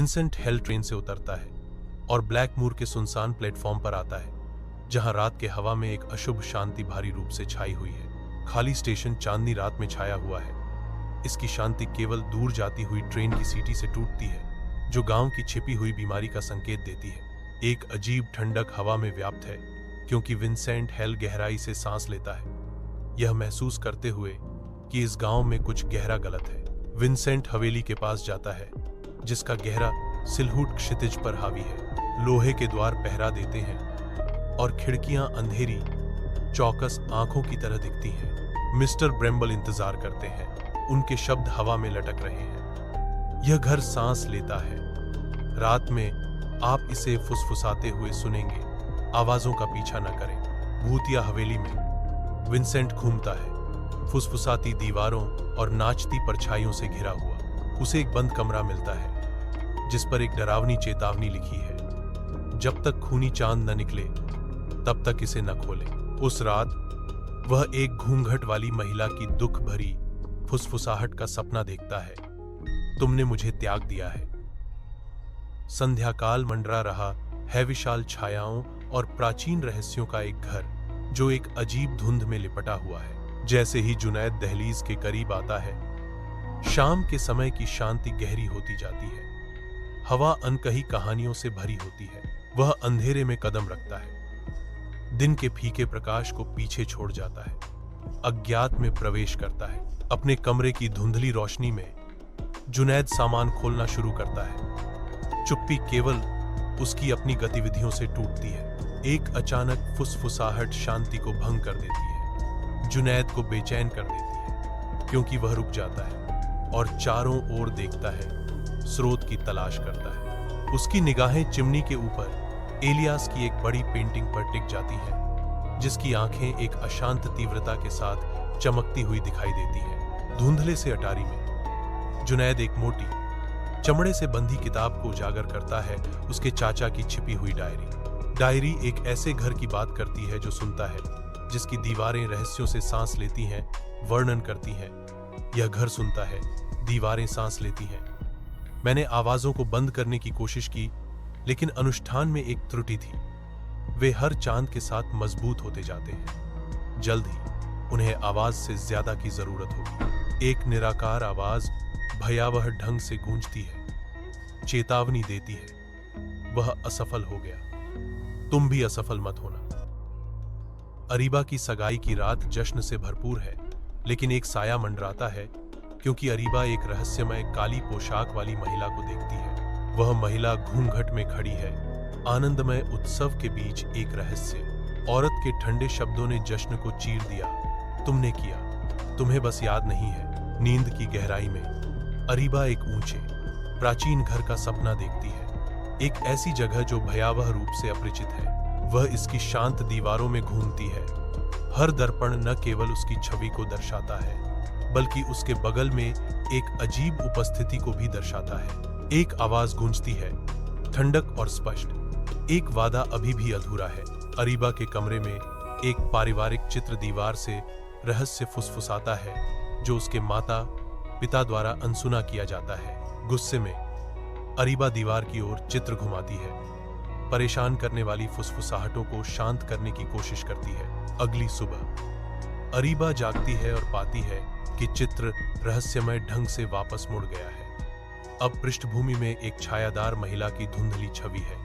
Vincent hello train से उतरता है और ब्लैकमूर के सुनसान प्लेटफॉर्म पर आता है, जहां रात के हवा में एक अशुभ शांति भारी रूप से छाई हुई है। खाली स्टेशन चांदनी रात में छाया हुआ है। इसकी शांति केवल दूर जाती हुई ट्रेन की सीटी से टूटती है, जो गांव की छिपी हुई बीमारी का संकेत देती है। एक अजीब ठंडक हवा में व्याप्त है, क्योंकि विंसेंट हेल गहराई से सांस लेता है, यह महसूस करते हुए कि इस गांव में कुछ गहरा गलत है। विंसेंट हवेली के पास जाता है, जिसका गहरा सिलहुट क्षितिज पर हावी है। लोहे के द्वार पहरा देते हैं और खिड़कियां अंधेरी चौकस आंखों की तरह दिखती हैं। मिस्टर ब्रेम्बल इंतजार करते हैं, उनके शब्द हवा में लटक रहे हैं। यह घर सांस लेता है। रात में आप इसे फुसफुसाते हुए सुनेंगे। आवाजों का पीछा न करें। भूतिया हवेली में विंसेंट घूमता है, फुसफुसाती दीवारों और नाचती परछाइयों से घिरा हुआ। उसे एक बंद कमरा मिलता है, जिस पर एक डरावनी चेतावनी लिखी है, जब तक खूनी चांद न निकले तब तक इसे न खोलें। उस रात वह एक घूंघट वाली महिला की दुख भरी फुसफुसाहट का सपना देखता है, तुमने मुझे त्याग दिया है। संध्याकाल मंडरा रहा है, विशाल छायाओं और प्राचीन रहस्यों का एक घर, जो एक अजीब धुंध में लिपटा हुआ है। जैसे ही जुनैद दहलीज के करीब आता है, शाम के समय की शांति गहरी होती जाती है। हवा अनकही कहानियों से भरी होती है। वह अंधेरे में कदम रखता है, दिन के फीके प्रकाश को पीछे छोड़ जाता है, अज्ञात में प्रवेश करता है। अपने कमरे की धुंधली रोशनी में जुनैद सामान खोलना शुरू करता है। चुप्पी केवल उसकी अपनी गतिविधियों से टूटती है। एक अचानक फुसफुसाहट शांति को भंग कर देती है, जुनैद को बेचैन कर देती है, क्योंकि वह रुक जाता है और चारों ओर देखता है, स्रोत की तलाश करता है। उसकी निगाहें चिमनी के ऊपर एलियास की एक बड़ी पेंटिंग पर टिक जाती है, जिसकी आंखें एक अशांत तीव्रता के साथ चमकती हुई दिखाई देती हैं। धुंधले से अटारी में जुनैद एक मोटी चमड़े से बंधी किताब को उजागर करता है, उसके चाचा की छिपी हुई डायरी एक ऐसे घर की बात करती है जो सुनता है, जिसकी दीवारें रहस्यों से सांस लेती हैं, वर्णन करती हैं। यह घर सुनता है, दीवारें सांस लेती हैं। मैंने आवाजों को बंद करने की कोशिश की, लेकिन अनुष्ठान में एक त्रुटि थी। वे हर चांद के साथ मजबूत होते जाते हैं। जल्द ही उन्हें आवाज से ज्यादा की जरूरत होगी। एक निराकार आवाज भयावह ढंग से गूंजती है, चेतावनी देती है, वह असफल हो गया, तुम भी असफल मत होना। अरीबा की सगाई की रात जश्न से भरपूर है, लेकिन एक साया मंडराता है, क्योंकि अरीबा एक रहस्यमय काली पोशाक वाली महिला को देखती है। वह महिला घूंघट में खड़ी है, आनंदमय उत्सव के बीच एक रहस्य। औरत के ठंडे शब्दों ने जश्न को चीर दिया, तुमने किया, तुम्हें बस याद नहीं है। नींद की गहराई में अरीबा एक ऊंचे प्राचीन घर का सपना देखती है, एक ऐसी जगह जो भयावह रूप से अपरिचित है। वह इसकी शांत दीवारों में घूमती है। हर दर्पण न केवल उसकी छवि को दर्शाता है, बल्कि उसके बगल में एक अजीब उपस्थिति को भी दर्शाता है। एक आवाज गूंजती है, ठंडक और स्पष्ट, एक वादा अभी भी अधूरा है। अरीबा के कमरे में एक पारिवारिक चित्र दीवार से रहस्य फुसफुसाता है, जो उसके माता पिता द्वारा अनसुना किया जाता है। गुस्से में अरीबा दीवार की ओर चित्र घुमाती है, परेशान करने वाली फुसफुसाहटों को शांत करने की कोशिश करती है। अगली सुबह अरीबा जागती है और पाती है कि चित्र रहस्यमय ढंग से वापस मुड़ गया है। अब पृष्ठभूमि में एक छायादार महिला की धुंधली छवि है,